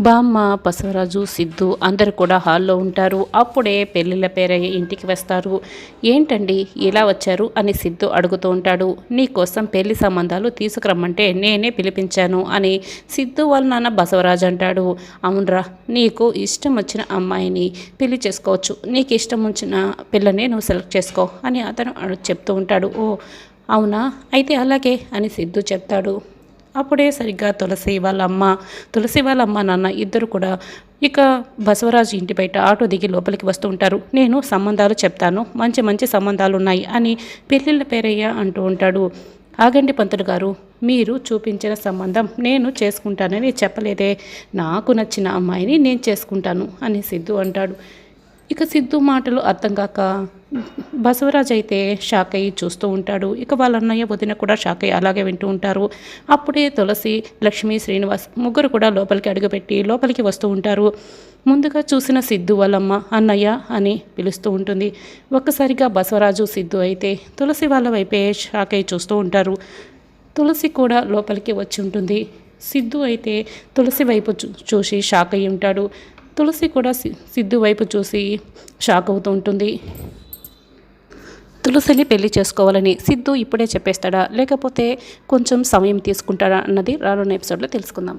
బామ్మ, బసవరాజు, సిద్ధు అందరూ కూడా హాల్లో ఉంటారు. అప్పుడే పెళ్ళిళ్ళ పేరయ్య ఇంటికి వస్తారు. ఏంటండి ఇలా వచ్చారు అని సిద్ధు అడుగుతూ ఉంటాడు. నీకోసం పెళ్లి సంబంధాలు తీసుకురమ్మంటే నేనే పిలిపించాను అని సిద్ధు వాళ్ళ నాన్న బసవరాజు అంటాడు. అవునరా, నీకు ఇష్టం వచ్చిన అమ్మాయిని పెళ్లి చేసుకోవచ్చు, నీకు ఇష్టం వచ్చిన పిల్లని నువ్వు సెలెక్ట్ చేసుకో అని అతను చెప్తూ ఉంటాడు. ఓ అవునా, అయితే అలాగే అని సిద్ధు చెప్తాడు. అప్పుడే సరిగ్గా తులసి వాళ్ళ అమ్మ నాన్న ఇద్దరు కూడా ఇక బసవరాజు ఇంటి బయట ఆటో దిగి లోపలికి వస్తూ ఉంటారు. నేను సంబంధాలు చెప్తాను, మంచి మంచి సంబంధాలు ఉన్నాయి అని పెళ్ళిళ్ళ పేరయ్య అంటూ ఉంటాడు. ఆగండి పంతులు గారు, మీరు చూపించిన సంబంధం నేను చేసుకుంటానని చెప్పలేదే, నాకు నచ్చిన అమ్మాయిని నేను చేసుకుంటాను అని సిద్ధు అంటాడు. ఇక సిద్ధు మాటలు అర్థం కాక బసవరాజు అయితే షాక్ అయ్యి చూస్తూ ఉంటాడు. ఇక వాళ్ళ అన్నయ్య వదిన కూడా షాక్ అయ్యి అలాగే వింటూ ఉంటారు. అప్పుడే తులసి, లక్ష్మి, శ్రీనివాస్ ముగ్గురు కూడా లోపలికి అడుగుపెట్టి లోపలికి వస్తూ ఉంటారు. ముందుగా చూసిన సిద్ధు వాళ్ళమ్మ అన్నయ్య అని పిలుస్తూ ఉంటుంది. ఒక్కసారిగా బసవరాజు, సిద్ధు అయితే తులసి వాళ్ళ వైపే షాక్ అయ్యి చూస్తూ ఉంటారు. తులసి కూడా లోపలికి వచ్చి ఉంటుంది. సిద్ధు అయితే తులసి వైపు చూసి షాక్ అయ్యి ఉంటాడు. తులసి కూడా సిద్ధు వైపు చూసి షాక్ అవుతూ ఉంటుంది. తులసిని పెళ్లి చేసుకోవాలని సిద్ధు ఇప్పుడే చెప్పేస్తాడా, లేకపోతే కొంచెం సమయం తీసుకుంటాడా అన్నది రానున్న ఎపిసోడ్లో తెలుసుకుందాం.